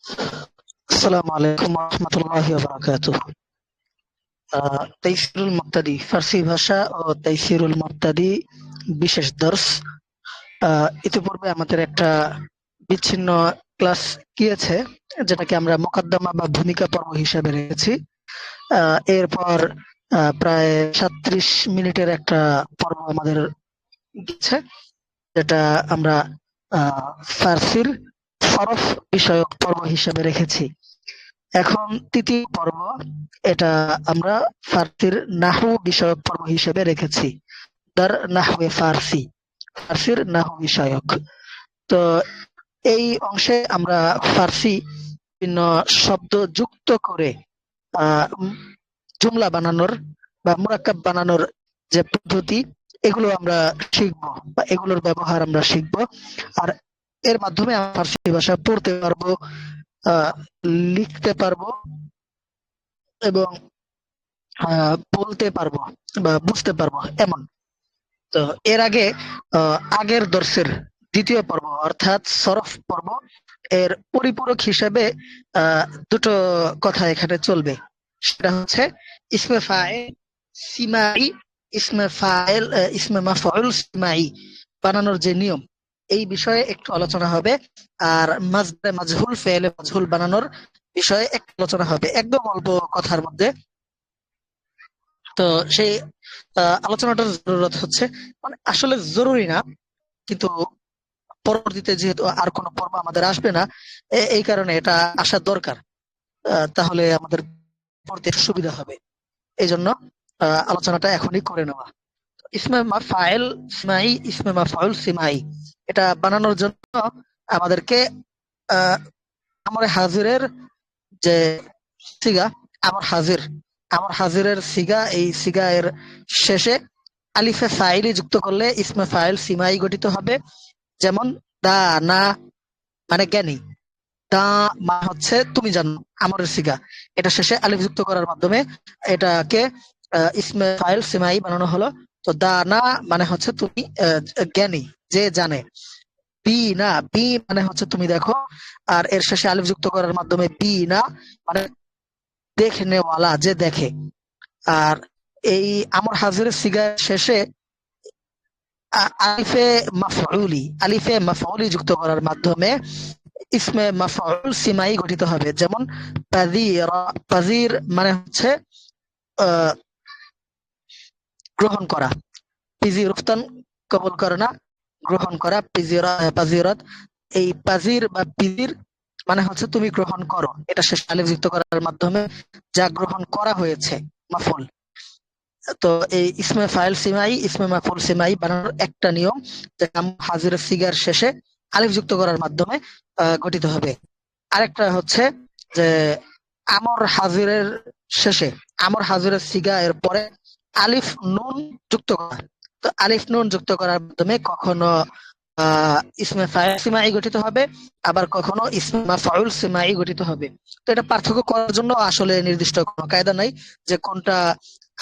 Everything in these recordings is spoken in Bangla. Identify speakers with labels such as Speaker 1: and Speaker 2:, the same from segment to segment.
Speaker 1: আসসালামু আলাইকুম রহমতুল্লাহি ওয়া বারাকাতুহু। তাইসিরুল মুক্তাদি ফার্সি ভাষা ও তাইসিরুল মুক্তাদি বিশেষ দর্স। ইতিপূর্বে আমাদের একটা বিচ্ছিন্ন ক্লাস গিয়েছে, যেটাকে আমরা মোকদ্দমা বা ভূমিকা পর্ব হিসেবে রেখেছি। এরপর প্রায় 37 মিনিটের একটা পর্ব আমাদের গেছে, যেটা আমরা ফার্সির সরফ বিষয়ক পর্ব হিসেবে রেখেছি। এখন তৃতীয় পর্ব, এটা আমরা ফার্সির নাহু বিষয়ক পর্ব হিসেবে রেখেছি। দার নাহওয়ে ফার্সি, ফার্সির নাহু বিষয়ক। তো এই অংশে আমরা ফার্সি বিভিন্ন শব্দ যুক্ত করে জুমলা বানানোর বা মুরাক্কাব বানানোর যে পদ্ধতি, এগুলো আমরা শিখবো বা এগুলোর ব্যবহার আমরা শিখবো। আর এর মাধ্যমে আমরা ফার্সি ভাষা পড়তে পারবো, লিখতে পারবো এবং বলতে পারবো বা বুঝতে পারবো এমন। তো এর আগে আগের দর্শের দ্বিতীয় পর্ব অর্থাৎ সরফ পর্ব, এর পরিপূরক হিসেবে দুটো কথা এখানে চলবে। সেটা হচ্ছে ইসমে ফাইল সিমাই, ইসমে ফাইল ইসমে মাফউল সিমাই বানানোর যে নিয়ম, এই বিষয়ে একটু আলোচনা হবে। আর মাজদারে মাজহুল ফেলে মাজহুল বানানোর বিষয়ে একটু আলোচনা হবে, একদম অল্প কথার মধ্যে। তো সেই আলোচনাটার জরুরত হচ্ছে, মানে আসলে জরুরি না, কিন্তু পরবর্তীতে যেহেতু আর কোনো পর্ব আমাদের আসবে না, এই কারণে এটা আসা দরকার। তাহলে আমাদের পড়তে সুবিধা হবে, এই জন্য আলোচনাটা এখনই করে নেওয়া। ইসমে মাফাইল সিমাই, ইসমে মাফাউল সিমাই, এটা বানানোর জন্য আমাদেরকে আহ আমর হাজিরের যে সিগা, আমর হাজির, আমর হাজিরের সিগা, এই সিগা এর শেষে আলিফে ফাইলি যুক্ত করলে ইসমে ফাইল সিমাই গঠিত হবে। যেমন দা না মানে জ্ঞানী, দা মানে হচ্ছে তুমি জানো, আমরের সিগা, এটা শেষে আলিফ যুক্ত করার মাধ্যমে এটাকে ইসমে ফাইল সিমাই বানানো হলো। তো দা না মানে হচ্ছে তুমি জ্ঞানী, যে জানে। বি না, বি মানে হচ্ছে তুমি দেখো, আর এর শেষে আলিফ যুক্ত করার মাধ্যমে বি না মানে দেখনেওয়ালা, যে দেখে। আর এই আমর হাজিরের সিগার শেষে আলিফে মাফউলি যুক্ত করার মাধ্যমে ইসমে মাফউল সিমাই গঠিত হবে। যেমন পাযীরা, পাযীর মানে হচ্ছে আহ, গ্রহণ করা। পিজি রুফতান কবুল করে না, গ্রহণ করা। পাজিরাত, এই পাজির বা পিজির মানে হচ্ছে তুমি গ্রহণ করো, এটা শেষ আলিফ যুক্ত করার মাধ্যমে যা গ্রহণ করা হয়েছে, মাফুল। তো এই ইসমে ফাইল সিমাই, ইসমে মাফুল সিমাই বানানোর একটা নিয়ম, যে হাজিরের সিগার শেষে আলিফ যুক্ত করার মাধ্যমে গঠিত হবে। আরেকটা হচ্ছে যে আমর হাজিরের শেষে, আমর হাজিরের সিগা এর পরে আলিফ নুন যুক্ত করা। তো আলিফ নুন যুক্ত করার মাধ্যমে কখনো ইসমে ফাইল সিমাই গঠিত হবে, আবার কখনো ইসমে মাফউল সিমাই গঠিত হবে। তো এটা পার্থক্য করার জন্য আসলে নির্দিষ্ট কোনো কায়দা নাই, যে কোনটা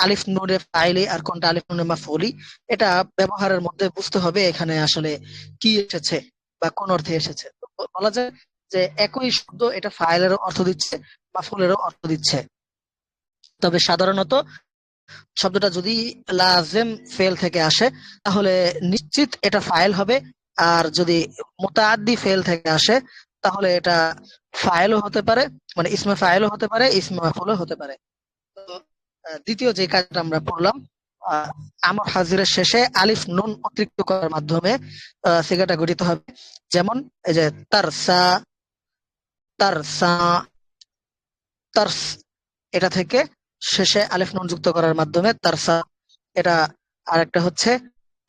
Speaker 1: আলিফ নুনে ফাইলি আর কোনটা আলিফ নুনে মাফউলি। এটা ব্যবহারের মধ্যে বুঝতে হবে এখানে আসলে কি এসেছে বা কোন অর্থে এসেছে। তো বলা যায় যে একই শব্দ, এটা ফাইলেরও অর্থ দিচ্ছে, মাফউলেরও অর্থ দিচ্ছে। তবে সাধারণত শব্দটা যদি লাজেম ফেল থেকে আসে, তাহলে নিশ্চিত এটা ফাইল হবে। আর যদি মুতাআদ্দি ফেল থেকে আসে, তাহলে এটা ফাইলও হতে পারে, মানে ইসমে ফাইলও হতে পারে, ইসমে মাফউলও হতে পারে। তো দ্বিতীয় যে কাজটা আমরা পড়লাম, আহ, আমর হাজিরের শেষে আলিফ নুন অতিরিক্ত করার মাধ্যমে সিগাটা গঠিত হবে। যেমন এই যে তারসা, তারসা, তারস, এটা থেকে শেষে আলিফ নুন যুক্ত করার মাধ্যমে তারসা, এটা। আরেকটা হচ্ছে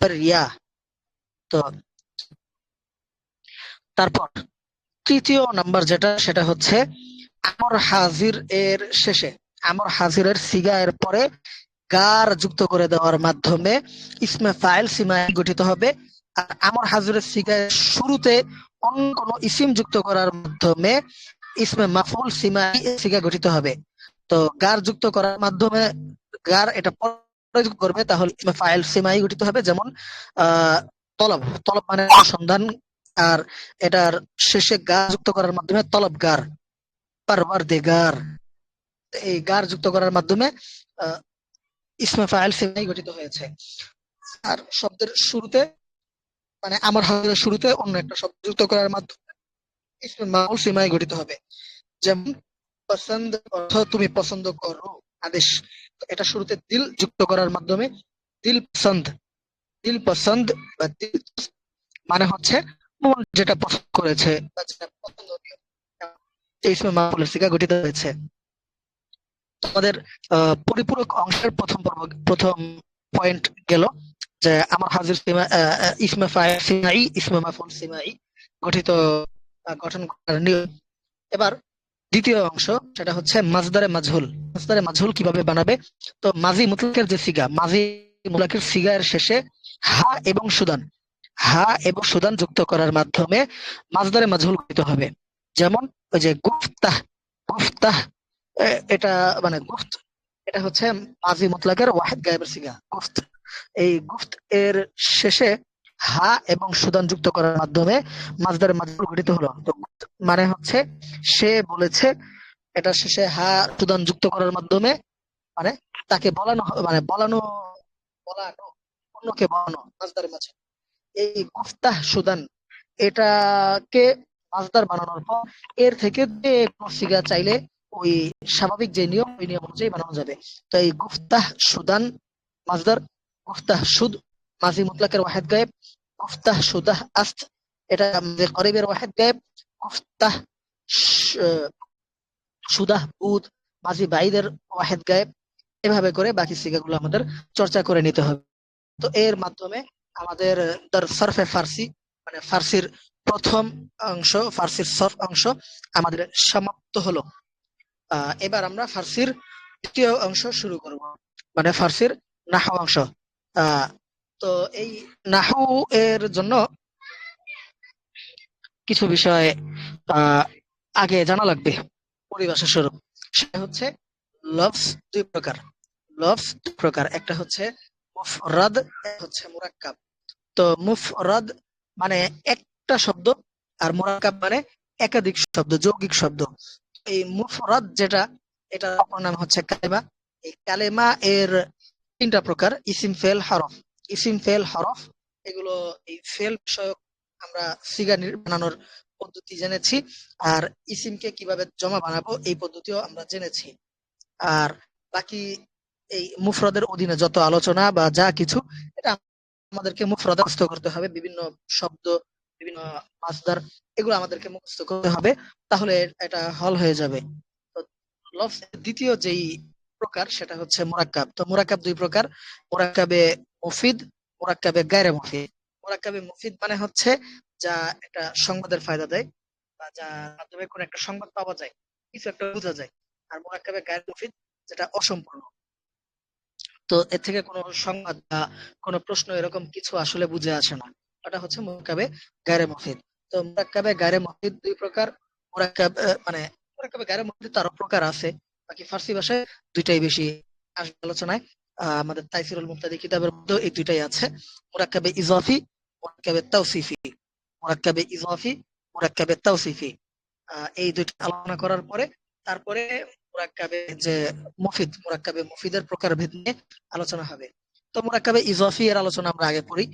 Speaker 1: রিয়া। তো তারপর তৃতীয় নাম্বার যেটা, সেটা হচ্ছে আমর হাজির এর শেষে, আমর হাজিরের সিগা এর পরে গার যুক্ত করে দেওয়ার মাধ্যমে ইসমে ফাইল সিমাই গঠিত হবে। আর আমর হাজিরের সিগা এর শুরুতে অন্য কোনো ইসিম যুক্ত করার মাধ্যমে ইসমে মাফউল সিমাই সিগা গঠিত হবে। তো গার যুক্ত করার মাধ্যমে, গার এটা পরে যুক্ত করবে, তাহলে ইসমে ফাইল সিমাই গঠিত হবে। যেমন আহ তলব, তলব মানে সন্ধান আর এটার শেষে গার যুক্ত করার মাধ্যমে তলবগার, পারওয়ারদিগার, এই গার যুক্ত করার মাধ্যমে আহ, ইসমে ফাইল সিমাই গঠিত হয়েছে। আর শব্দের শুরুতে মানে আমার হাতের শুরুতে অন্য একটা শব্দ যুক্ত করার মাধ্যমে ইসমে মাউল সিমাই গঠিত হবে। যেমন পছন্দ অর্থ তুমি পছন্দ করো, আদেশ। তো এটা শুরুতে দিল যুক্ত করার মাধ্যমে দিল পছন্দ, দিল পছন্দ বা দিল মানে হচ্ছে মন যেটা পছন্দ করেছে বা যেটা পছন্দনীয়, এই ইসমে মাউলের সিগা গঠিত হয়েছে। আমাদের পরিপূরক অংশের প্রথম পর্ব, প্রথম পয়েন্ট গেল যে আমার হাজির সিমা ইসমে ফাইল সিমাই, ইসমে মাফউল সিমাই গঠিত গঠন করার নিয়ম। এবার দ্বিতীয় অংশ, সেটা হচ্ছে মাজদারে মাজহুল। মাজদারে মাজহুল কিভাবে বানাবে? তো মাজি মুতলাকের যে সিগা, মাজি মুতলাকের সিগার শেষে হা এবং সুদান, হা এবং সুদান যুক্ত করার মাধ্যমে মাজদারে মাজহুল গঠিত হবে। যেমন ওই যে গুফতাহ, গুফতাহ, এটা মানে গুফত, এটা হচ্ছে মাজি মুতলাকের ওয়াহিদ গায়েবের সিগা গুফত। এই গুফত এর শেষে হা এবং সুদান যুক্ত করার মাধ্যমে মাজদারে মাজহুল গঠিত হলো। তো গুফত মানে হচ্ছে সে বলেছে, এটা শেষে হা সুদান যুক্ত করার মাধ্যমে মানে তাকে বলানো মানে বলানো, বলানো, অন্যকে বলানো মাজদারে মাঝে। এই গুফতাহ সুদান এটাকে মাজদার বানানোর পর এর থেকে যে কোনো সিগা চাইলে ওই স্বাভাবিক যে নিয়ম, ওই নিয়ম অনুযায়ী বানানো যাবে। তো এই গুফতাহ সুদান মাজদার, গুফতাহ সুদ মাজি মুতলাকের ওয়াহিদ গায়েব, গুফতাহ সুদাহ আস্ত এটা মাজি করিবের ওয়াহিদ গায়েব, গুফতাহ সুদাহ বুদ মাজি বাইদের ওয়াহিদ গায়েব। এভাবে করে বাকি সিগাগুলো আমাদের চর্চা করে নিতে হবে। তো এর মাধ্যমে আমাদের সরফে ফার্সি মানে ফার্সির প্রথম অংশ, ফার্সির সরফ অংশ আমাদের সমাপ্ত হলো। এবার আমরা ফার্সির দ্বিতীয় অংশ শুরু করব, মানে ফার্সির নাহু অংশ। আহ তো এই নাহু এর জন্য কিছু বিষয় আহ আগে জানা লাগবে পরিভাষা স্বরূপ। সেটা হচ্ছে লফজ দুই প্রকার, লফজ দুই প্রকার, একটা হচ্ছে মুফরাদ, একটা হচ্ছে মুরাক্কাব। তো মুফরাদ মানে একটা শব্দ, আর মুরাক্কাব মানে একাধিক শব্দ, যৌগিক শব্দ। এই মুফরাদ যেটা, এটা অপর নাম হচ্ছে কালেমা। এই কালেমা এর তিনটা প্রকার, ইসিম ফেল হরফ। ইসিম ফেল হরফ এগুলো, এই ফেল বিষয়ক আমরা সিগা বানানোর পদ্ধতি জেনেছি, আর ইসিমকে কিভাবে জমা বানাবো এই পদ্ধতিও আমরা জেনেছি। আর বাকি এই মুফরদের অধীনে যত আলোচনা বা যা কিছু, এটা আমাদেরকে মুফরদ মুখস্থ করতে হবে। বিভিন্ন শব্দ, বিভিন্ন মাসদার, এগুলো আমাদেরকে মুখস্থ করতে হবে, তাহলে এটা হল হয়ে যাবে। তো লফজের দ্বিতীয় যেই প্রকার সেটা হচ্ছে মুরাক্কাব। তো মুরাক্কাব দুই প্রকার, মুরাক্কাবে মুফিদ, মুরাক্কাবে গায়রে মুফিদ। মুরাক্কাবে মুফিদ মানে হচ্ছে যা একটা সংবাদের ফায়দা দেয় বা যার মাধ্যমে কোনো একটা সংবাদ পাওয়া যায়, কিছু একটা বোঝা যায়। আর মুরাক্কাবে গায়রে মুফিদ যেটা অসম্পূর্ণ, তো এর থেকে কোনো সংবাদ বা কোনো প্রশ্ন এরকম কিছু আসলে বুঝে আসে না। ওটা হচ্ছে মুরাক্কাবে গায়রে মুফিদ। তো মুরাক্কাবে গায়রে মুফিদ দুই প্রকার। মুরাক্কাব মানে মুরাক্কাবে গায়রে মুফিদ তো আরো প্রকার আছে, বাকি ফার্সি ভাষায় দুইটাই বেশি আসবে আলোচনায়। আমাদের তাইসিরুল মুক্তাদি কিতাবের মধ্যে এই দুইটাই আছে, মুরাক্কাবে ইজাফি, মুরাক্কাবে তাওসিফি। মুরাক্কাবে ইজাফি, মুরাক্কাবে তাওসিফি, এই দুইটা আলোচনা করার পরে তারপরে মুরাক্কাবে যে মুফিদ, মুরাক্কাবে মুফিদের প্রকারভেদ নিয়ে আলোচনা হবে। তো মুরাক্কাবে ইজাফি এর আলোচনা আমরা আগে করি।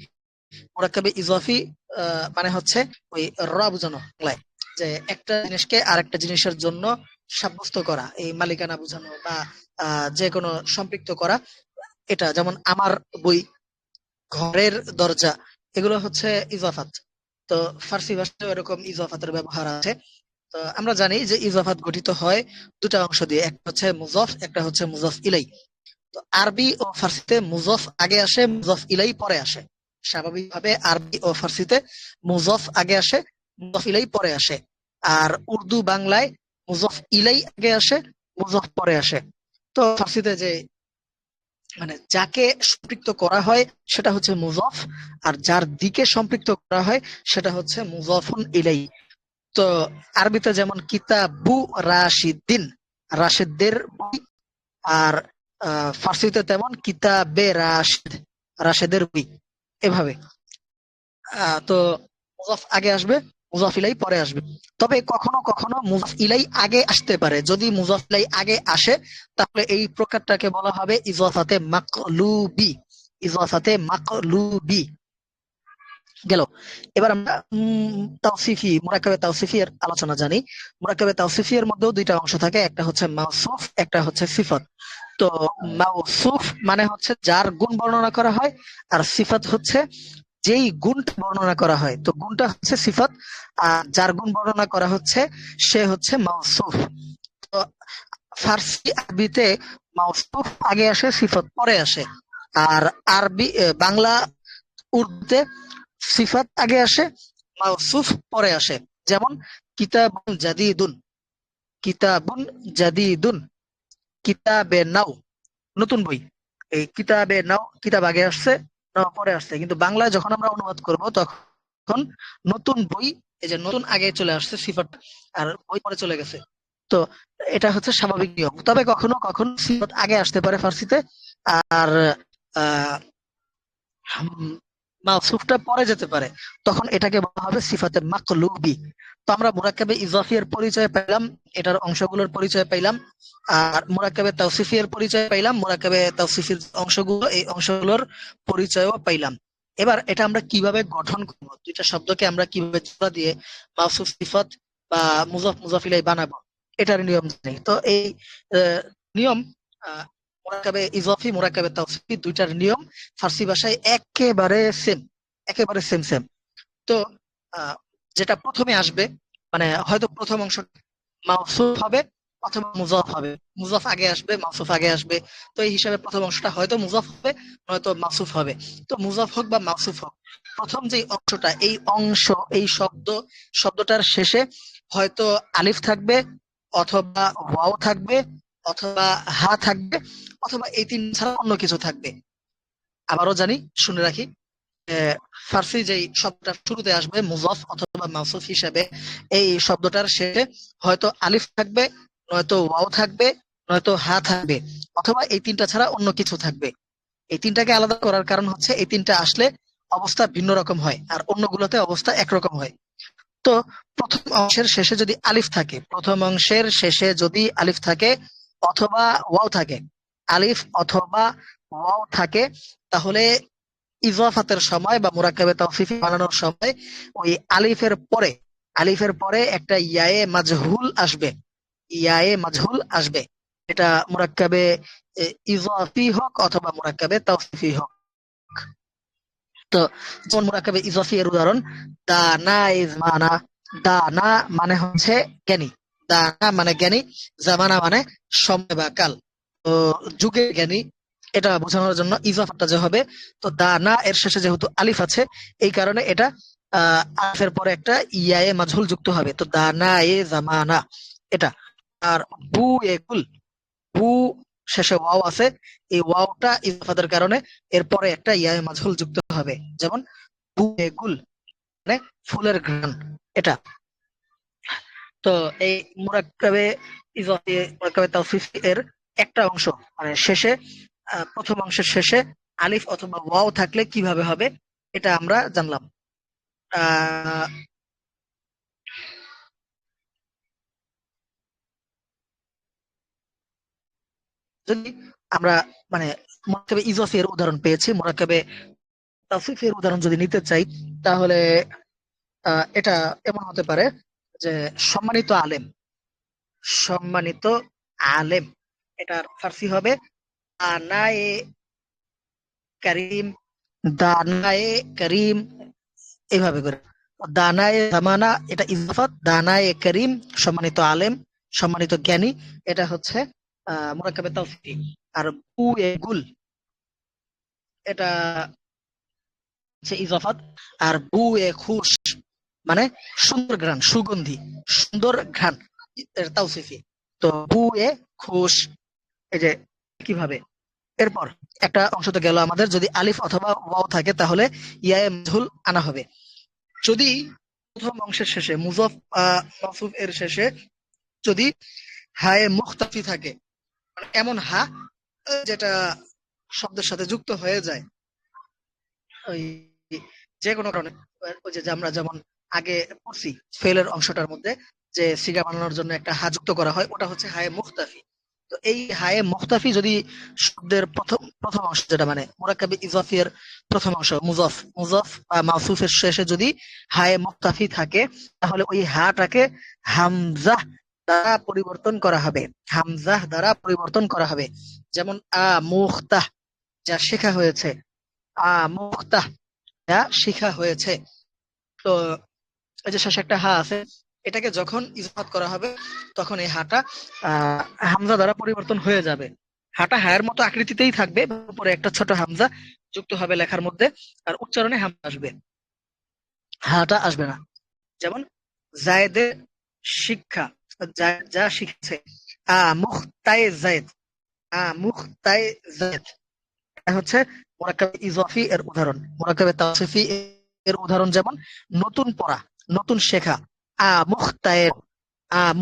Speaker 1: মুরাক্কাবে ইজাফি মানে হচ্ছে ওই র বোঝানো বাংলায়, যে একটা জিনিসকে আরেকটা জিনিসের জন্য সাব্যস্ত করা, এই মালিকানা বোঝানো বা যে কোনো সম্পৃক্ত করা। এটা যেমন আমার বই, ঘরের দরজা, এগুলো হচ্ছে ইজাফাত। তো ফার্সি ভাষায় এরকম ইজাফাতের ব্যবহার আছে। তো আমরা জানি যে ইজাফাত গঠিত হয় দুটা অংশ দিয়ে, একটা হচ্ছে মুজফ, একটা হচ্ছে মুজফ ইলাই। তো আরবি ও ফার্সিতে মুজফ আগে আসে, মুজফ ইলাই পরে আসে। স্বাভাবিকভাবে আরবি ও ফার্সিতে মুজফ আগে আসে, মুজফ ইলাই পরে আসে। আর উর্দু বাংলায় মুজফ ইলাই আগে আসে, মুজফ পরে আসে। তো ফার্সিতে যে মানে যাকে সম্পৃক্ত করা হয় সেটা হচ্ছে মুজফ, আর যার দিকে সম্পৃক্ত করা হয় সেটা হচ্ছে মুজফুন ইলাই। তো আরবিতে যেমন কিতাবু রাশিদিন, রাশেদদের বই। আর ফার্সিতে তেমন কিতাবে রাশেদ, রাশেদের বই। এভাবে তো মুজাফ আগে আসবে, মুজাফ ইলাই পরে আসবে। তবে কখনো কখনো মুজাফ ইলাই আগে আসতে পারে। যদি মুজাফ ইলাই আগে আসে তাহলে এই প্রকারটাকে বলা হবে ইজাফাতে মাকলুবি। ইজাফাতে মাকলুবি গেল। এবার আমরা তাওসিফি, মুরাক্কাবে তাওসিফি এর আলোচনা জানি। মুরাক্কাবে তাওসিফি এর মধ্যেও দুইটা অংশ থাকে, একটা হচ্ছে মাওসুফ, একটা হচ্ছে সিফাত। তো মাওসুফ মানে হচ্ছে যার গুণ বর্ণনা করা হয়, আর সিফাত হচ্ছে যেই গুণটা বর্ণনা করা হয়। তো গুণটা হচ্ছে সিফাত, আর যার গুণ বর্ণনা করা হচ্ছে সে হচ্ছে মাওসুফ। তো ফার্সি আরবিতে মাওসুফ আগে আসে, সিফাত পরে আসে। আর আরবি বাংলা উর্দুতে সিফাত আগে আসে, মাওসুফ পরে আসে। যেমন কিতাবুন জাদিদুন, কিতাবুন জাদিদুন, কিতাবে নাও, নতুন বই। এই কিতাবে নাও, কিতাব আগে আসছে, নাও পরে আসছে। কিন্তু বাংলায় যখন আমরা অনুবাদ করব তখন নতুন বই, এই যে নতুন আগে চলে আসছে সিফাত, আর বই পরে চলে গেছে। তো এটা হচ্ছে স্বাভাবিক নিয়ম। তবে কখনো কখনো সিফাত আগে আসতে পারে ফার্সিতে, আর আহ মাওসুফটা পরে যেতে পারে, তখন এটাকে বলা হবে সিফাতে মাকলুবি। তো আমরা মুরাক্কাবে ইজাফি এর পরিচয় পেলাম, এটার অংশগুলোর পরিচয় পাইলাম। আর মুরাক্কাবে তাওসিফি এর পরিচয় পাইলাম, মুরাক্কাবে তাওসিফির অংশগুলো, এই অংশগুলোর পরিচয়ও পাইলাম। এবার এটা আমরা কিভাবে গঠন করব, দুইটা শব্দকে আমরা কিভাবে জোড়া দিয়ে মাওসুফ সিফাত বা মুজাফ মুজাফিলাই বানাবো, এটার নিয়ম জানি। তো এই নিয়ম, মোরাক্কাবে ইজাফি মোরাক্কাবে তাওসিফি দুইটার নিয়ম ফার্সি ভাষায় একেবারে সেম, একেবারে সেম সেম। তো আহ, যেটা প্রথমে আসবে, মানে হয়তো প্রথম অংশ মাউসুফ হবে অথবা মুজাফ হবে, মুজাফ আগে আসবে মাউসুফ আগে আসবে। তো এই হিসাবে প্রথম অংশটা হয়তো মুজাফ হবে, নয়তো মাউসুফ হবে। তো মুজাফ হোক বা মাউসুফ হোক, প্রথম যে অংশটা, এই অংশ, এই শব্দটার শেষে হয়তো আলিফ থাকবে, অথবা ওয়াও থাকবে, অথবা হা থাকবে, অথবা এই তিন ছাড়া অন্য কিছু থাকবে। আবারও জানি, শুনে রাখি, আহ, ফার্সি যেই শব্দটা শুরুতে আসবে মুজাফ অথবা মাউসুফ হিসেবে, এই শব্দটার শেষে হয়তো আলিফ থাকবে, নয়তো ওয়াও থাকবে, নয়তো হা থাকবে, অথবা এই তিনটা ছাড়া অন্য কিছু থাকবে। এই তিনটাকে আলাদা করার কারণ হচ্ছে এই তিনটা আসলে অবস্থা ভিন্ন রকম হয়, আর অন্যগুলোতে অবস্থা একরকম হয়। তো প্রথম অংশের শেষে যদি আলিফ থাকে, প্রথম অংশের শেষে যদি আলিফ থাকে অথবা ওয়াও থাকে, আলিফ অথবা ওয়াও থাকে, তাহলে ইজাফাতের সময় বা মুরাক্কাবে তাওসিফি বানানোর সময় ওই আলিফের পরে একটা ইয়ায়ে মাজহুল আসবে, ইয়ায়ে মাজহুল আসবে। এটা মুরাক্কাবে ইজাফি হোক অথবা মুরাক্কাবে তাওসিফি হোক। তো যেমন মুরাক্কাবে ইজাফি এর উদাহরণ, দানা ইজ মানা, দানা মানে হচ্ছে জ্ঞানী, দানা মানে জ্ঞানী, জামানা মানে সময় বা কাল, তো যুগের জ্ঞানী, এটা বোঝানোর জন্য ইজাফাটা যে হবে। তো দানা এর শেষে যেহেতু আলিফ আছে, এই কারণে এটা আলিফের পরে একটা ইয়ায়ে মাজহুল যুক্ত হবে, তো দানা এ জামানা, এটা। আর বু এ গুল, বু শেষে ওয়াও আছে, এই ওয়াওটা ইজাফাতের কারণে এরপরে একটা ইয়ায়ে মাজহুল যুক্ত হবে। যেমন বু এ গুল মানে ফুলের ঘ্রাণ, এটা। তো এই মুরাক্কাবে ইজাফি মুরাক্কাবে তাওসিফি এর একটা অংশ, মানে শেষে প্রথম অংশের শেষে আলিফ অথবা ওয়াও থাকলে কিভাবে হবে, এটা আমরা জানলাম। আহ যদি আমরা মানে মুরাক্কাবে ইজাফি এর উদাহরণ পেয়েছি, মুরাক্কাবে তাওসিফি এর উদাহরণ যদি নিতে চাই, তাহলে এটা এমন হতে পারে যে সম্মানিত আলেম, সম্মানিত আলেম, এটার ফার্সি হবে দানায়ে করিম, দানায়ে করিম, এইভাবে করে। দানায়ে জামানা এটা ইজাফাত, দানায়ে করিম সম্মানিত আলেম, সম্মানিত জ্ঞানী, এটা হচ্ছে মুরাক্কাবে তাওসিফি। আর বু এ গুল, এটা হচ্ছে ইজাফাত। আর বু এ খুশ মানে সুন্দর ঘ্রাণ, সুগন্ধি, সুন্দর ঘ্রাণ, এর তাওসিফি। তো বু এ খুশ, এই যে কিভাবে। এরপর একটা অংশ তো গেল আমাদের, যদি আলিফ অথবা ওয়াও থাকে তাহলে ইয়ায়ে মাজহুল আনা হবে। যদি প্রথম অংশের শেষে মুজাফ মাউসুফ এর শেষে যদি হায়ে মুখতাফি থাকে, মানে এমন হা যেটা শব্দের সাথে যুক্ত হয়ে যায় ওই যে কোনো কারণে, ওই যে আমরা যেমন আগে পড়ছি ফেলের অংশটার মধ্যে, যে সিগা বানানোর জন্য একটা হা যুক্ত করা হয়, ওটা হচ্ছে হায়ে মুখতাফি। তো এই হায়ে মুখতাফি যদি শব্দের প্রথম প্রথম অংশ, যেটা মানে মুরাক্কাবে ইজাফির প্রথম অংশ, মুজাফ মুজাফ বা মাউসুফের শেষে যদি হায়ে মুখতাফি থাকে, তাহলে ওই হাটাকে হামজা দ্বারা পরিবর্তন করা হবে। হামজাহ দ্বারা পরিবর্তন করা হবে। যেমন মুখতাহ, যা শেখা হয়েছে। মুখতাহ, যা শিখা হয়েছে। তো এই যে শেষে একটা হা আছে, এটাকে যখন ইজাফাত করা হবে, তখন এই হাটা হামজা দ্বারা পরিবর্তন হয়ে যাবে। হাটা হায়ের মতো আকৃতিতেই থাকবে, উপরে একটা ছোট হামজা যুক্ত হবে লেখার মধ্যে, আর উচ্চারণে হামজা আসবে, হাটা আসবে না। যেমন জায়েদের শিক্ষা, যা শিখেছে। মুখতায়ে জায়েদ, মুখতায়ে জায়েদ, এটা হচ্ছে মুরাক্কাবে ইজাফি এর উদাহরণ। মুরাক্কাবে তাওসিফি এর উদাহরণ যেমন নতুন পড়া, নতুন শেখা। মুখতায়ে,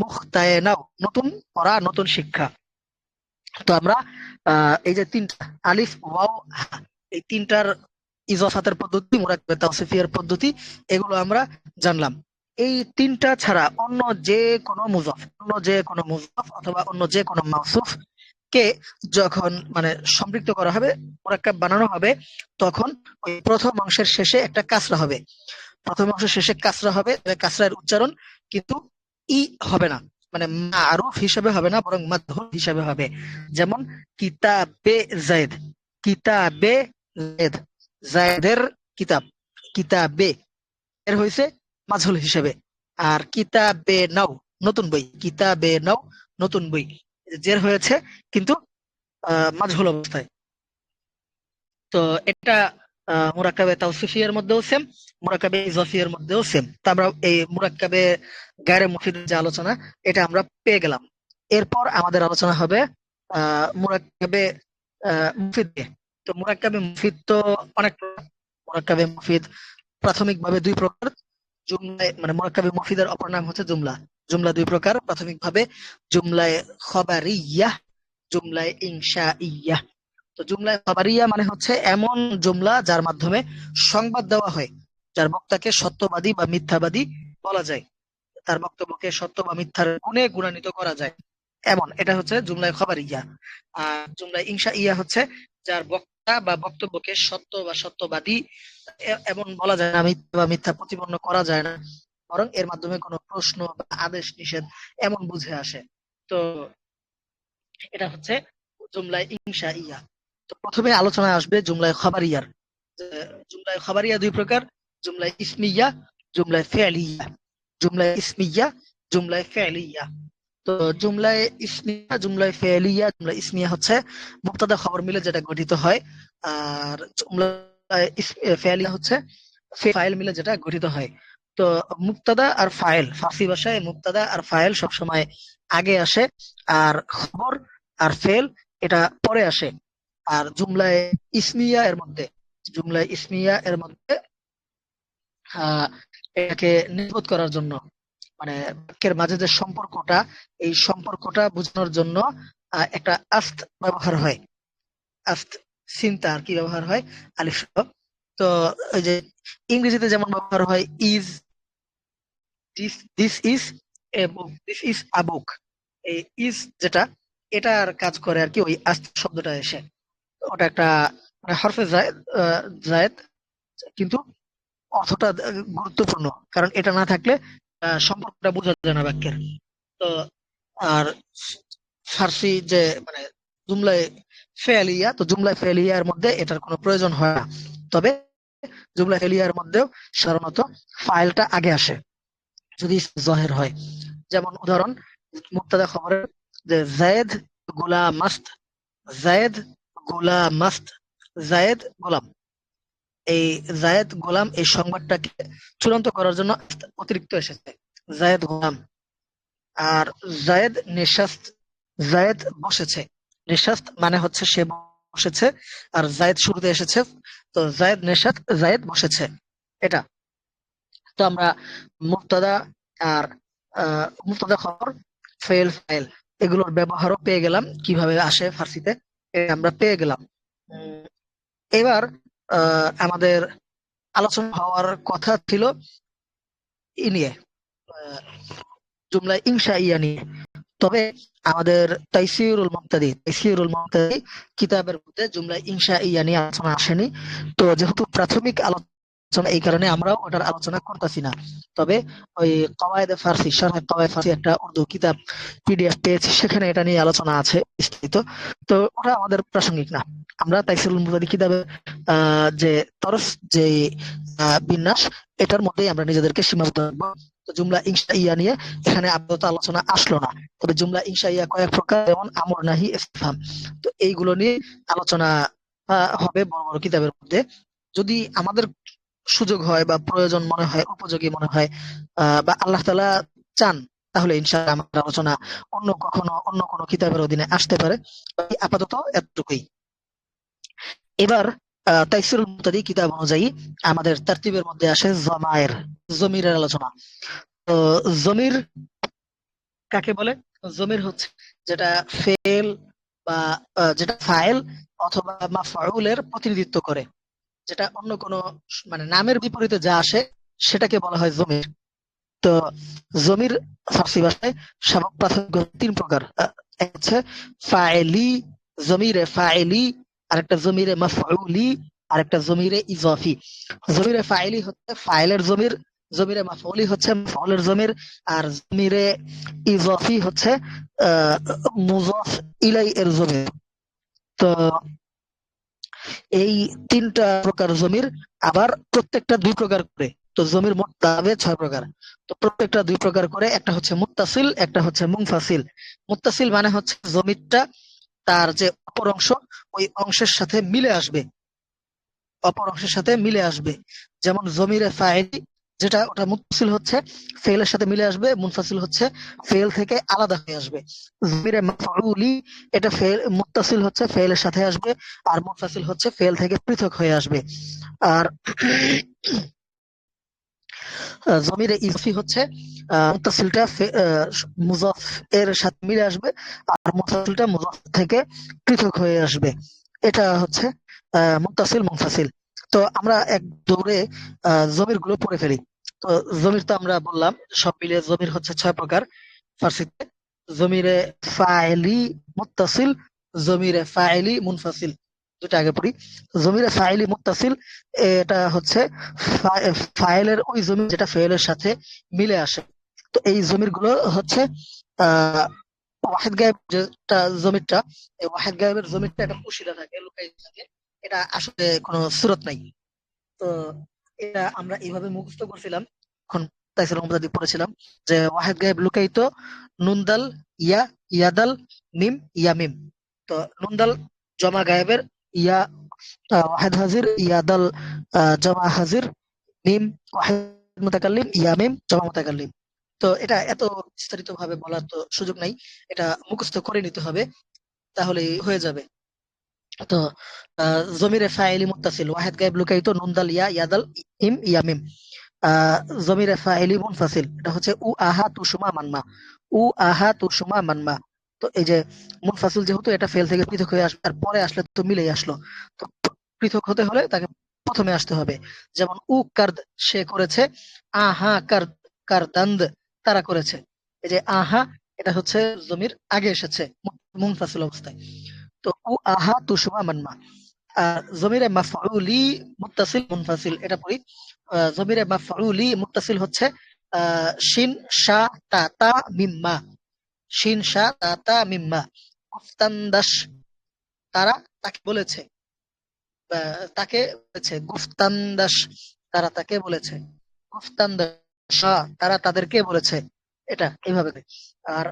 Speaker 1: মুখতায়ে নাও, নতুন পড়া, নতুন শিক্ষা। তো আমরা এই যে তিনটা আলিফ ওয়াও হা, এই তিনটার ইজাফাতের পদ্ধতি, মুরাক্কাবে তাওসিফিয়ার পদ্ধতি, এগুলো আমরা জানলাম। এই তিনটা ছাড়া অন্য যে কোনো মুজাফ, অন্য যে কোনো মুজাফ অথবা অন্য যে কোনো মাউসুফ কে যখন মানে সম্পৃক্ত করা হবে, মুরাক্কাব বানানো হবে, তখন ওই প্রথম অংশের শেষে একটা কাসরা হবে। প্রথম অংশের শেষে কাসরা হবে, কাসরার উচ্চারণ কিন্তু ই হবে না, মানে মারুফ হিসাবে হবে না, বরং মাদহুর হিসাবে হবে। যেমন কিতাবে জায়েদ, কিতাবে জায়েদ, জায়েদের কিতাব, কিতাবে এর হয়েছে মাজহুল হিসেবে। আর কিতাবে নাও, নতুন বই, কিতাবে নাও, নতুন বই, জের হয়েছে কিন্তু মাজহুল অবস্থায়। তো এটা মুরাক্কাবে তাওসিফিয়ার মধ্যেও সেম, মুরাক্কাবে ইজাফিয়ার মধ্যেও সেম। তো আমরা এই মুরাক্কাবে গায়রে মুফিদের যে আলোচনা, এটা আমরা পেয়ে গেলাম। এরপর আমাদের আলোচনা হবে মুরাক্কাবে মুফিদ নিয়ে। তো মুরাক্কাবে মুফিদ তো অনেক প্রকার। মুরাক্কাবে মুফিদ প্রাথমিকভাবে দুই প্রকার। জুমলায় মানে মুরাক্কাবে মুফিদের অপর নাম হচ্ছে জুমলা। জুমলা দুই প্রকার প্রাথমিকভাবে: জুমলায় খবারিয়াহ, জুমলায় ইনশাইয়াহ। তো জুমলায় খবরিয়া মানে হচ্ছে এমন জুমলা যার মাধ্যমে সংবাদ দেওয়া হয়, যার বক্তাকে সত্যবাদী বা মিথ্যাবাদী বলা যায়, তার বক্তব্যকে সত্য বা মিথ্যার গুণে গুণান্বিত করা যায়, এমন, এটা হচ্ছে জুমলায় খবরিয়া। আর জুমলায় ইনশা ইয়া হচ্ছে যার বক্তা বা বক্তব্যকে সত্য বা সত্যবাদী এমন বলা যায় না, মিথ্যা বা মিথ্যা প্রতিপন্ন করা যায় না, বরং এর মাধ্যমে কোনো প্রশ্ন বা আদেশ নিষেধ এমন বুঝে আসে। তো এটা হচ্ছে জুমলায় ইনশা ইয়া। তো প্রথমে আলোচনায় আসবে জুমলায় খবরিয়ার। জুমলায় খবরিয়া দুই প্রকার: জুমলায় ইসমিয়া, জুমলায় ফেলিয়া। জুমলায় ইসমিয়া, জুমলায় ফেলিয়া। তো জুমলায় ইসমিয়া, জুমলায় ফেলিয়া, জুমলা ইসমিয়া হচ্ছে মুবতাদা খবর মিলে যেটা গঠিত হয়, আর জুমলায় ফেলিয়া হচ্ছে ফাইল মিলে যেটা গঠিত হয়। তো মুবতাদা আর ফাইল, ফার্সি ভাষায় মুবতাদা আর ফাইল সবসময় আগে আসে, আর খবর আর ফেল এটা পরে আসে। আর জুমলায় ইসমিয়া এর মধ্যে, জুমলায় ইসমিয়া এর মধ্যে আহ এটাকে নির্বোধ করার জন্য, মানে বাক্যের মাঝে যে সম্পর্কটা, এই সম্পর্কটা বোঝানোর জন্য একটা আস্ত ব্যবহার হয়। আস্ত, চিন্তা আর কি ব্যবহার হয়, আলিফ সহ। তো ওই যে ইংরেজিতে যেমন ব্যবহার হয় is, this is a book, this is a book, এই ইজ যেটা, এটার কাজ করে আর কি ওই আস্ত শব্দটা এসে। ওটা একটা মানে হরফে জায়েদ, জায়েদ, কিন্তু অর্থটা গুরুত্বপূর্ণ, কারণ এটা না থাকলে সম্পর্কটা বোঝা যায় না বাক্যের। তো আর ফার্সি যে মানে জুমলায় ফেলিয়া, তো জুমলায় ফেলিয়ার মধ্যে এটার কোনো প্রয়োজন হয় না। তবে জুমলা ফেলিয়ার মধ্যেও সাধারণত ফাইলটা আগে আসে যদি জহের হয়। যেমন উদাহরণ, মুবতাদা খবরের যে জায়েদ গোলাম মাস্ত, জায়েদ গোলাম মাস্ত, জায়েদ গোলাম, এই জায়েদ গোলাম এই সংবাদটাকে চূড়ান্ত করার জন্য অতিরিক্ত এসেছে জায়েদ গোলাম। আর জায়েদ নিঃশ্বাস, জায়েদ বসেছে, নিঃশ্বাস মানে হচ্ছে সে বসেছে, আর জায়েদ শুরুতে এসেছে, তো জায়েদ নিঃশ্বাস, জায়েদ বসেছে, এটা। তো আমরা মুবতাদা আর মুবতাদা খবর, ফেল, ফাইল, এগুলোর ব্যবহারও পেয়ে গেলাম, কিভাবে আসে ফার্সিতে আমরা পেয়ে গেলাম। উম, এবার আমাদের আলোচনা হওয়ার কথা ছিল নিয়ে, আহ, জুমলা ইনশাইয়া নিয়ে। তবে আমাদের তাইসিরুল মুক্তাদি কিতাবের মধ্যে জুমলা ইনশাইয়া নিয়ে আলোচনা আসেনি। তো যেহেতু প্রাথমিক আলোচনা, এই কারণে আমরাও ওটার আলোচনা করতেছি না। তবে ওই কওয়ায়েদে ফারসি, শরহে কওয়ায়েদ ফারসি একটা উর্দু কিতাব পিডিএফ পেয়েছি, সেখানে এটা নিয়ে আলোচনা আছে বিস্তারিত। তো ওটা আমাদের প্রাসঙ্গিক না। আমরা তাইসিরুল মুক্তাদি কিতাবের যে তরফ, যে বিন্যাস, এটার মধ্যেই আমরা নিজেদেরকে সীমাবদ্ধ রাখবো। তো জুমলা ইনশাইয়া নিয়ে এখানে আপাতত আলোচনা আসলো না। তবে জুমলা ইনশাইয়া কয়েক প্রকার, যেমন আমর, নাহি, ইসতিফহাম। তো এইগুলো নিয়ে আলোচনা হবে বড় বড় কিতাবের মধ্যে। যদি আমাদের সুযোগ হয় বা প্রয়োজন মনে হয়, উপযোগী মনে হয়, বা আল্লাহ তাআলা চান, তাহলে ইনশাআল্লাহ আমাদের আলোচনা অন্য কোনো কিতাবের অধীনে আসতে পারে। আপাতত এতটুকুই। এবার তাইসিরুল মুক্তাদি কিতাব অনুযায়ী আমাদের তারতিবের মধ্যে আসে জমিরের আলোচনা। তো জমির কাকে বলে? জমির হচ্ছে যেটা ফেল বা যেটা ফাইল অথবা মাফউলের প্রতিনিধিত্ব করে, যেটা অন্য কোনো মানে নামের বিপরীতে যা আসে সেটাকে বলা হয় জমির। তো জমির ফার্সি ভাষায় প্রাথমিক তিন প্রকার। এক হচ্ছে ফাইলি, জমিরে ফাইলি, আরেকটা জমিরে মাফউলি, আরেকটা জমিরে ইজাফি। জমিরে ফাইলি হচ্ছে ফাইলের জমির, জমিরে মাফউলি হচ্ছে মাফউলের জমির, আর জমিরে ইজাফি হচ্ছে আহ মুজাফ ইলাই এর জমির। তো এই তিনটা প্রকার জমির, আবার প্রত্যেকটা দুই প্রকার করে। তো জমির মোট দাঁড়াবে 6 প্রকার। তো প্রত্যেকটা দুই প্রকার করে, একটা হচ্ছে মুত্তাসিল, একটা হচ্ছে মুনফাসিল। মুত্তাসিল মানে হচ্ছে জমিরটা তার যে অপর অংশ, ওই অংশের সাথে মিলে আসবে, অপর অংশের সাথে মিলে আসবে। যেমন জমিরে ফাইলি, যেটা ওটা মুত্তাসিল হচ্ছে ফেলের সাথে মিলে আসবে, মুনফাসিল হচ্ছে ফেল থেকে আলাদা হয়ে আসবে। জমিরে মাফউলি, এটা ফেল, মুত্তাসিল হচ্ছে ফেলের সাথে আসবে, আর মুনফাসিল হচ্ছে ফেল থেকে পৃথক হয়ে আসবে। আর জমিরে ইজাফি হচ্ছে মুত্তাসিলটা মুজাফ এর সাথে মিলে আসবে, আর মুনফাসিলটা মুজাফ থেকে পৃথক হয়ে আসবে। এটা হচ্ছে মুত্তাসিল মুনফাসিল। তো আমরা এক দৌড়ে জমির গুলো পড়ে ফেলি। তো জমির তো আমরা বললাম, সব মিলিয়ে জমির হচ্ছে 6 প্রকার ফার্সিতে। জমিরে ফাইলি মুত্তাসিল, জমিরে ফাইলি মুনফাসিল। দুটা আগে পড়ি। জমিরে ফাইলি মুত্তাসিল, এটা হচ্ছে ফাইলের ওই জমি যেটা ফেলের সাথে মিলে আসে। তো এই জমির গুলো হচ্ছে আহ ওয়াহেদ গায়েব, যেটা জমিটা, এই ওয়াহেদ গায়েবের জমিটা এটা পুশিদা থাকে, লুকায়িত থাকে, এটা আসলে কোনো সুরত নাই। তো এটা আমরা এইভাবে মুখস্থ করছিলাম, এখন তাইসির মুতাদি পড়েছিলাম যে ওয়াহেদ গায়েব লুকায়িত, নুনদাল, ইয়া, ইয়াদাল, মিম, ইয়ামিম। তো নুনদাল জমা গায়েবের, ইয়া ওয়াহেদ হাজির, ইয়াদাল জমা হাজির, মিম ওয়াহেদ মুতাকাল্লিম, ইয়া মিম জমা মুতাকাল্লিম। তো এটা এত বিস্তারিত ভাবে বলার তো সুযোগ নাই, এটা মুখস্থ করে নিতে হবে, তাহলেই হয়ে যাবে। তো জমিরে ফাইলি মুত্তাসিল, ওয়াহেদ গায়েব লুকায়িত, নুন দাল, ইয়া, ইয়াদাল, ইম, ইয়ামিম। আহ জমিরে ফাইলি মুনফাসিল, এটা হচ্ছে উ আহা তুসমা মানমা, উ আহা তুসমা মানমা। তো এই যে মুনফাসিল, যেহেতু এটা ফেল থেকে পৃথক হয়ে আসবে, আর পরে আসলে তো মিলেই আসলো। তো পৃথক হতে হলে তাকে প্রথমে আসতে হবে। যেমন উ কার্দ, সে করেছে, আহা কার্দ, কারদান্দ, তারা করেছে। এই যে আহা, এটা হচ্ছে জমির আগে এসেছে মুনফাসিল অবস্থায়। তো উ আহা তুসমা মানমা। জমিরে মাফউলি মুত্তাসিল মুনফাসিল, এটা পড়ি। জমিরে মাফউলি মুত্তাসিল হচ্ছে শিন শা তা তা মিম্মা, শিন শা তা তা মিম্মা। গুফতান্দাস, তারা তাকে বলেছে, তাকে বলেছে গুফতান্দাস, তারা তাকে বলেছে। গুফতান্দাস, তারা তাদেরকে বলেছে। এটা এইভাবে। আর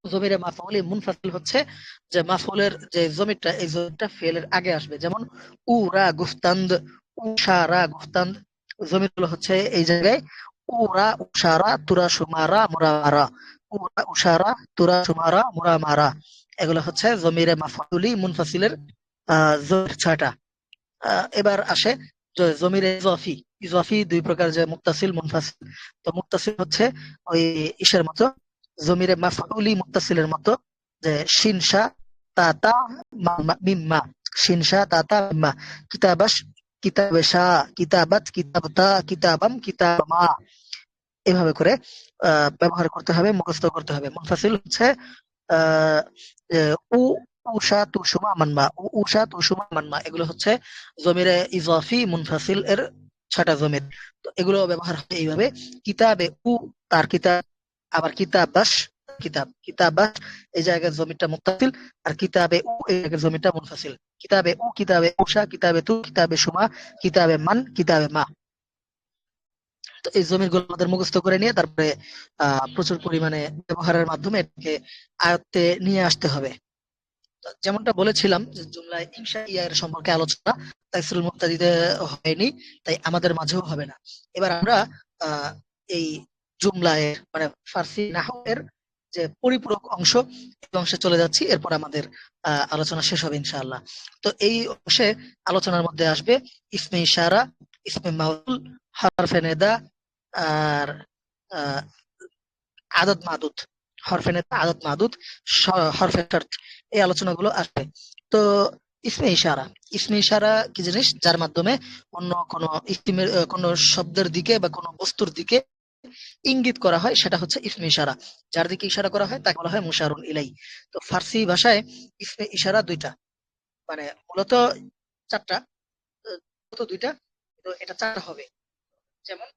Speaker 1: জমিরে মাফউলি মুনফাসিল হচ্ছে যে মাফউলের যে জমিটা, এই জমিটা ফেলের আগে আসবে। যেমন উরা গুফতান্দ, উশারা গুফতান্দ। জমির গুলো হচ্ছে এই জায়গায় উরা, উশারা, তুরা, সুমারা, মুরামারা। উরা, উশারা, তুরা, সুমারা, মুরামারা। এগুলো হচ্ছে জমিরে মাফউলি মুনফাসিলের জমির 6টা। এবার আসে জমিরে ইজাফি। ইজাফি দুই প্রকার, যে মুত্তাসিল মুনফাসিল। তো মুত্তাসিল হচ্ছে ওই ইসের মতো, জমিরে মাফউলি মুত্তাসিলের মতো, যে শিনশা তাতা মিম্মা, শিনশা তাতা মিম্মা। কিতাবাস, কিতাবেশা, কিতাবাত, কিতাবতা, কিতাবাম, কিতাবমা। এভাবে করে ব্যবহার করতে হবে, মুখস্থ করতে হবে। মুনফাসিল হচ্ছে আহ উ উষা তুষুমা মানমা, উষা তুষুমা মানমা, এগুলো হচ্ছে জমিরে ইজাফি মুনফাসিল এর 6টা জমির। তো এগুলো ব্যবহার হয় এইভাবে। কিতাবে উ, তার কিতাব, আবার কিতাবাস, কিতাবাস এই জায়গার জমিটা মুত্তাসিল, আর কিতাবে উ এই জায়গার জমিটা মুনফাসিল। কিতাবে উ, কিতাবে উষা, কিতাবে তু, কিতাবে সুমা, কিতাবে মান, কিতাবে মা। তো এই জমির গুলো আমাদের মুখস্থ করে নিয়ে তারপরে প্রচুর পরিমাণে ব্যবহারের মাধ্যমে এটাকে আয়ত্তে নিয়ে আসতে হবে। তো যেমনটা বলেছিলাম যে জুমলায় ইনশা ইয়া এর সম্পর্কে আলোচনা তাইসিরুল মুক্তাদিতে হয়নি, তাই আমাদের মাঝেও হবে না। এবার আমরা আহ এই জুমলায় মানে ফার্সি নাহওয়ের যে পরিপূরক অংশ, এই অংশে চলে যাচ্ছি। এরপর আমাদের আলোচনা শেষ হবে ইনশাআল্লাহ। তো এই অংশে আলোচনার মধ্যে আসবে ইসমে ইশারা, ইসমে মাউল, হরফে নেদা, আর আহ, আদদ মাদুদ, হরফে নেদা, আদদ মাদুদ, হরফে শর্ত, এই আলোচনাগুলো আসবে। তো ইসমে ইশারা, ইসমে ইশারা কি জিনিস? যার মাধ্যমে অন্য কোনো ইস্তিমের কোনো শব্দের দিকে বা কোনো বস্তুর দিকে ইঙ্গিত করা হয়, সেটা হচ্ছে ইসমে ইশারা। যার দিকে ইশারা করা হয় তাকে বলা হয় মুশারুন ইলাই। তো ফার্সি ভাষায় ইসমে ইশারা দুইটা, মানে মূলত চারটা, মূলত দুইটা, তো এটা চারটা হবে। যেমন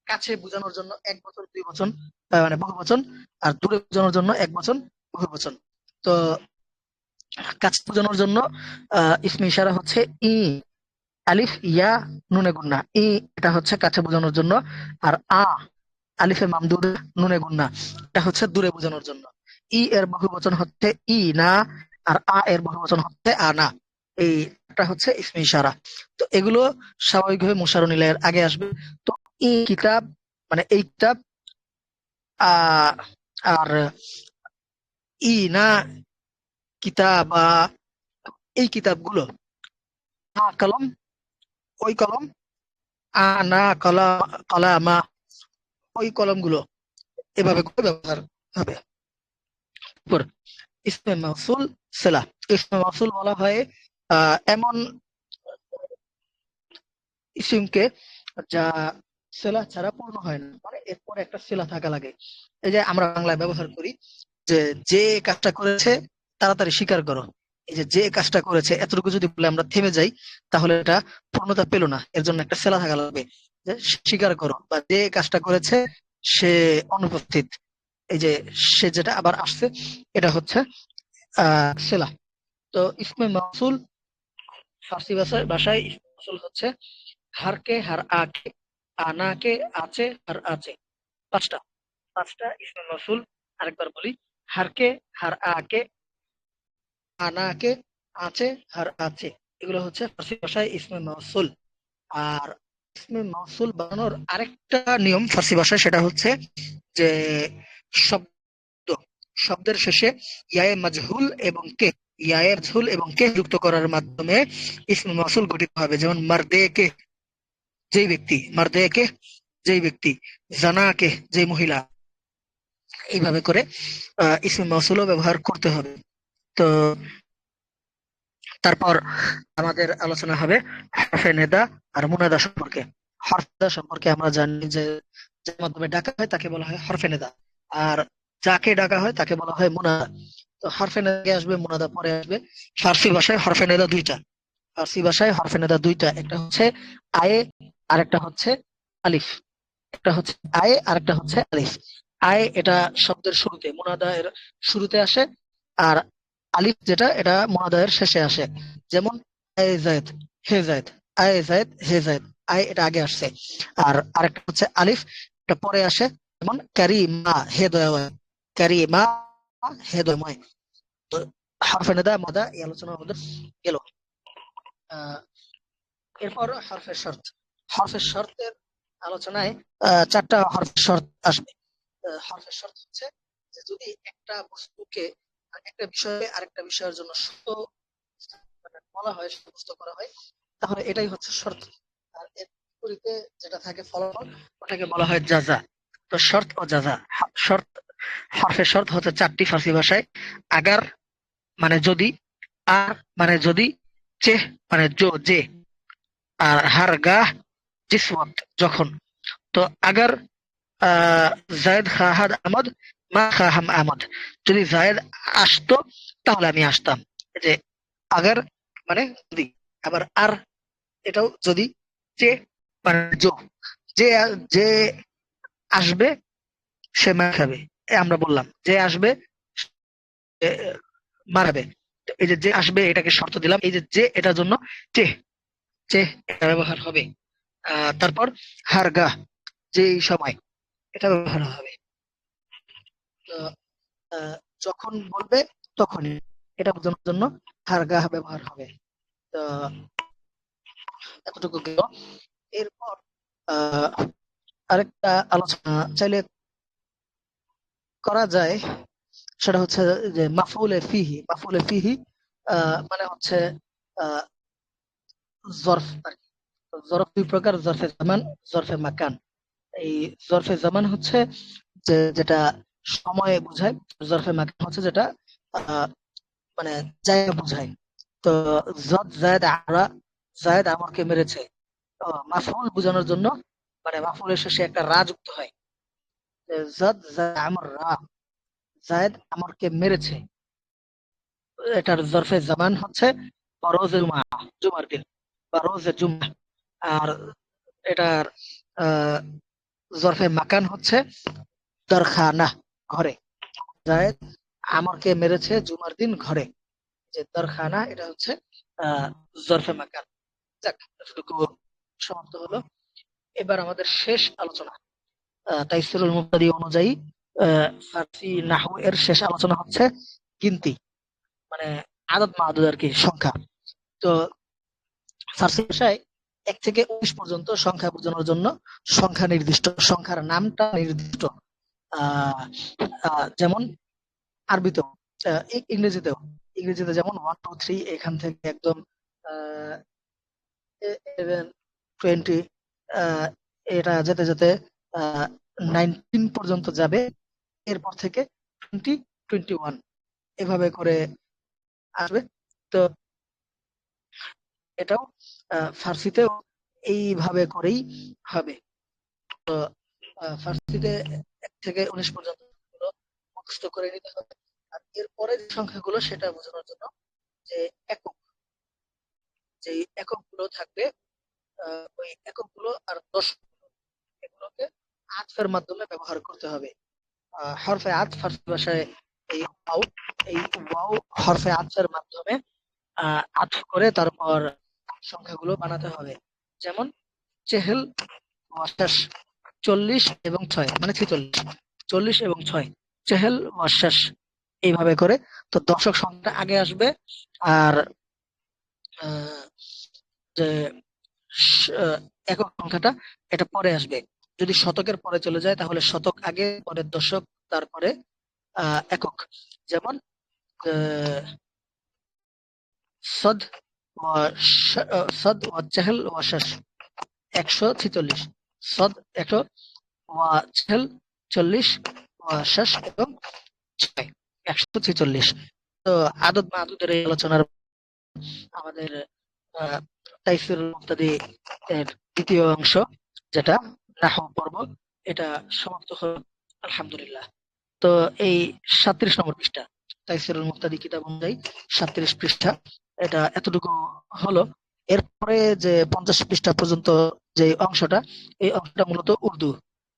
Speaker 1: কাছে বোঝানোর জন্য এক বচন, দুই বচন, মানে বহু বচন, আর দূরে বোঝানোর জন্য এক বচন, বহু বচন। তো কাছে বোঝানোর জন্য ইসমে ইশারা হচ্ছে ই, আলিফ ইয়া নুনে গুন্না, ই এটা হচ্ছে কাছে বোঝানোর জন্য। আর আ, আলিফে মামদুদ নুনে গুন্না, এটা হচ্ছে দূরে বোঝানোর জন্য। ই এর বহুবচন হচ্ছে ই না, আর আ এর বহুবচন হচ্ছে আ না। এইটা হচ্ছে ইসমে ইশারা। তো এগুলো স্বাভাবিকভাবে মুশারুন ইলাইয়ের আগে আসবে। তো ই কিতাব, মানে এই কিতাব, আহ আর ই না কিতাবা, এই কিতাবগুলো, আ কলম, ওই কলম, আনা কলা, কলামা, ওই কলমগুলো, এভাবে করে ব্যবহার হবে। এরপর ইসমে মাউসুল সিলা, ইসমে মাউসুল বলা হয় এমন ইসিমকে যা সিলা ছাড়া পূর্ণ হয় না, মানে এরপর একটা সিলা থাকা লাগে। এই যে আমরা বাংলায় ব্যবহার করি যে যে কাজটা করেছে তাড়াতাড়ি স্বীকার করো, এই যে যে কাজটা করেছে এতটুকু যদি বলে আমরা থেমে যাই, তাহলে এটা পূর্ণতা পেল না। এর জন্য একটা সেলা থাকা লাগবে, যে স্বীকার করো, বা যে কাজটা করেছে সে অনুপস্থিত, এই যে সে যেটা আবার আসছে, এটা হচ্ছে সেলা। তো ইসমে মাউসুল ফার্সি ভাষায় ইসমে মাউসুল হচ্ছে হারকে, হার আকে, আনাকে, আছে, হার আছে, পাঁচটা, পাঁচটা ইসমে মাউসুল। আরেকবার বলি, হারকে, হার আকে, আনাকে, আছে, হার আছে, এগুলো হচ্ছে ফার্সি ভাষায় ইসমে মাউসুল। আর ইসমে মাউসুল বানানোর আরেকটা নিয়ম ফার্সি ভাষায়, সেটা হচ্ছে যে শব্দ, শব্দের শেষে ইয়ায়ে মাজহুল এবং কে, ইয়ায়ে মাজহুল এবং কে যুক্ত করার মাধ্যমে ইসমে মাউসুল গঠিত হবে। যেমন মারদে কে, যেই ব্যক্তি, মারদে কে যেই ব্যক্তি, জানা কে যেই মহিলা, এইভাবে করে ইসমে মাউসুলও ব্যবহার করতে হবে। তো তারপর আমাদের আলোচনা হবে হরফে নেদা আর মুনাদা সম্পর্কে। হরফে নেদা সম্পর্কে আমরা জানি যে যার মাধ্যমে ডাকা হয় তাকে বলা হয় হরফে নেদা, আর যাকে ডাকা হয় তাকে বলা হয় মুনাদা। তো হরফে নেদা আগে আসবে, মুনাদা পরে আসবে। ফার্সি ভাষায় হরফে নেদা দুইটা, ফার্সি ভাষায় হরফে নেদা দুইটা, একটা হচ্ছে আয়ে, আর একটা হচ্ছে আলিফ। একটা হচ্ছে আয়ে আর একটা হচ্ছে আলিফ। আয়ে এটা শব্দের শুরুতে, মুনাদা এর শুরুতে আসে, আর আলিফ যেটা এটা মুনাদায়ের শেষে আসে। যেমন আয়ে জায়েদ, হে জায়েদ, আয়ে জায়েদ, হে জায়েদ, আয়ে এটা আগে আসছে। আর আরেকটা হচ্ছে আলিফ, এটা পরে আসে। যেমন কারিমা, হে দয়াময়, কারিমা, হে দয়াময়। তো হরফে নিদা মাদা এই আলোচনা আমাদের গেল। আহ এরপর হরফের শর্ত, হরফের শর্তের আলোচনায় চারটা হরফের শর্ত আসবে। হরফের শর্ত হচ্ছে যে যদি একটা বস্তুকে, একটা বিষয়ে আরেকটা বিষয়ের জন্য শর্ত বলা হয়, সাব্যস্ত করা হয়, তাহলে এটাই হচ্ছে শর্ত। আর এর বিপরীতে যেটা থাকে ফলাফল, ওটাকে বলা হয় জাযা। তো শর্ত ও জাযা, শর্ত, হরফের শর্ত হচ্ছে চারটি ফার্সি ভাষায়। আগার মানে যদি, আর মানে যদি, চেহ মানে যে, আর হারগাহ জিস ওয়াক্ত যখন। তো আগার আহ জায়েদ খাহাদ আহমদ মা খাহাম আহমদ। যদি জায়েদ আসতো তাহলে আমি আসতাম। এই যে আগার মানে যদি, আবার আর এটাও যদি, যে মানে যে যে আসবে সে মার খাবে। আমরা বললাম যে আসবে সে মারাবে। তো এই যে আসবে এটাকে শর্ত দিলাম, এই যে এটার জন্য চে চে এটা ব্যবহার হবে। তারপর হারগা, যে সময়, এটা ব্যবহার হবে। তো আহ, যখন বলবে তখনই, এটা বোঝানোর জন্য হারগা ব্যবহার হবে। তো এতটুকু গেল। এরপর আহ আরেকটা আলোচনা চাইলে করা যায়, সেটা হচ্ছে যে মাফউলে ফিহি মানে হচ্ছে আহ জরফ আর কি। তো জরফ দুই প্রকার, জরফে জামান, জরফে মাকান। এই জরফে জামান হচ্ছে যে যেটা সময় বোঝায়, জরফে মাকান হচ্ছে যেটা আহ মানে জায়গা বোঝায়। তো জায়েদ আমরা, জায়েদ আমরকে মেরেছে। তো মাফউল বোঝানোর জন্য মানে মাফউলের শেষে একটা রা যুক্ত হয়। যে জায়েদ আমর রা, জায়েদ আমরকে মেরেছে। এটার জরফে জামান হচ্ছে রোজে জুমা, জুমার দিন বা রোজে জুমা। আর এটার আহ, জরফে মাকান হচ্ছে দরখানা, ঘরে। জায়েদ আমরকে মেরেছে জুমার দিন ঘরে। যে দরখানা এটা হচ্ছে আহ জরফে মাকান। যাক, এতটুকু সমাপ্ত হলো। এবার আমাদের শেষ আলোচনা, তাইসিরুল মুবতাদি অনুযায়ী ফার্সি নাহু এর শেষ আলোচনা হচ্ছে গিনতি, মানে আদদ মাদুদ আর কি, সংখ্যা। তো ফার্সি ভাষায় 1 থেকে 19 পর্যন্ত সংখ্যা বোঝানোর জন্য সংখ্যা নির্দিষ্ট, সংখ্যার নামটা নির্দিষ্ট। আহ যেমন আরবিতেও, ইংরেজিতেও, ইংরেজিতে যেমন 1 2 3, এখান থেকে একদম 11 20, এটা যেতে যেতে 19 পর্যন্ত যাবে। এরপর থেকে 20 21 এভাবে করে আসবে। তো এটাও ফার্সিতেও এইভাবে করেই হবে। তো ফার্সিতে 1 থেকে 19 পর্যন্ত মুখস্থ করে নিতে হবে। আর এরপরে যে সংখ্যাগুলো সেটা বোঝানোর জন্য যে একক, যে এককগুলো থাকবে, ওই এককগুলো আর দশক, এগুলোকে আতফের মাধ্যমে ব্যবহার করতে হবে। হরফে আত ফার্সি ভাষায় এই ওয়াও, এই ওয়াও হরফে আতফের মাধ্যমে আতফ করে তারপর সংখ্যাগুলো বানাতে হবে। যেমন চেহেল ওয়াশাস, 40 এবং 6 মানে 46, 40 এবং 6, চেহেল ওয়াশাস, এইভাবে করে। তো দশক সংখ্যাটা আগে আসবে, আর আহ, যে একক সংখ্যাটা এটা পরে আসবে। যদি শতকের পরে চলে যায় তাহলে শতক আগে, পরে দশক, তারপরে একক। যেমন আহ, সদ সদ ওয়া চেহেল ওয়া শাস, 146, সদ 100, ওয়া চেহেল 40, ওয়া শাস এবং 6 146। তো আদদ মাদুদের এই আলোচনার আমাদের আহ তাইসিরুল মুক্তাদি এর দ্বিতীয় অংশ, যেটা নাহু পর্ব, এটা সমাপ্ত হলো আলহামদুলিল্লাহ। তো এই 37 নম্বর পৃষ্ঠা, তাইসিরুল মুক্তাদি কিতাব অনুযায়ী 37 পৃষ্ঠা, এটা এতটুকু হলো। এরপরে যে 50 পৃষ্ঠা পর্যন্ত যে অংশটা, এই অংশটা মূলত উর্দু।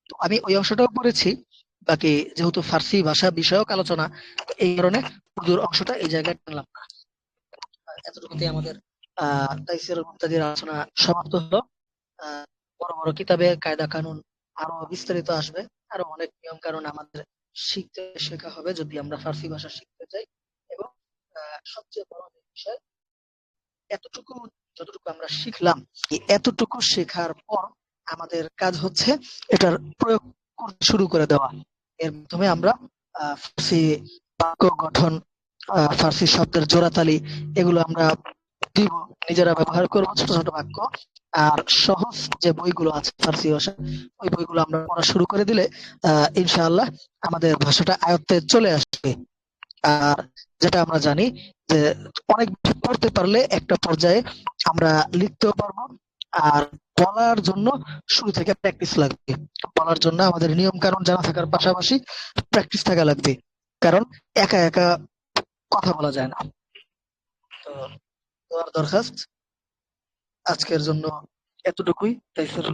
Speaker 1: তো আমি ওই অংশটাও পড়েছি, বাকি যেহেতু ফার্সি ভাষা বিষয়ক আলোচনা, তো এই কারণে উর্দুর অংশটা এই জায়গায় টানলাম না। এতটুকুতে আমাদের তাইসিরুল মুক্তাদির আলোচনা সমাপ্ত হলো। আহ, বড় বড় কিতাবে কায়দা কানুন আরো বিস্তারিত আসবে, আরো অনেক নিয়ম কানুন আমাদের শেখা হবে যদি আমরা ফার্সি ভাষা শিখতে চাই। এবং সবচেয়ে বড় যে বিষয়, এতটুকু যতটুকু আমরা শিখলাম, এই এতটুকু শেখার পর আমাদের কাজ হচ্ছে এটার প্রয়োগ করতে শুরু করে দেওয়া। এর মাধ্যমে আমরা ফার্সি বাক্য গঠন, ফার্সি শব্দের জোড়াতালি, এগুলো আমরা দিব, নিজেরা ব্যবহার করবো ছোট ছোট বাক্য। আর সহজ যে বইগুলো আছে ফার্সি ভাষা, ওই বইগুলো আমরা পড়া শুরু করে দিলে ইনশাআল্লাহ আমাদের ভাষাটা আয়ত্তে চলে আসবে। আর যেটা আমরা জানি যে অনেক বেশি পড়তে পারলে একটা পর্যায়ে আমরা লিখতেও পারবো। আর বলার জন্য শুরু থেকে প্র্যাকটিস লাগবে। বলার জন্য আমাদের নিয়ম কানুন জানা থাকার পাশাপাশি প্র্যাকটিস থাকা লাগবে, কারণ একা একা কথা বলা যায় না। তো তোমার দরখাস্ত আজকের জন্য এতটুকুই, তাইসির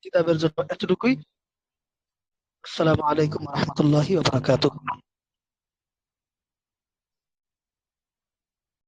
Speaker 1: কিতাবের জন্য এতটুকুই। আসসালামু আলাইকুম রহমতুল্লাহি ওয়া বারাকাতুহু।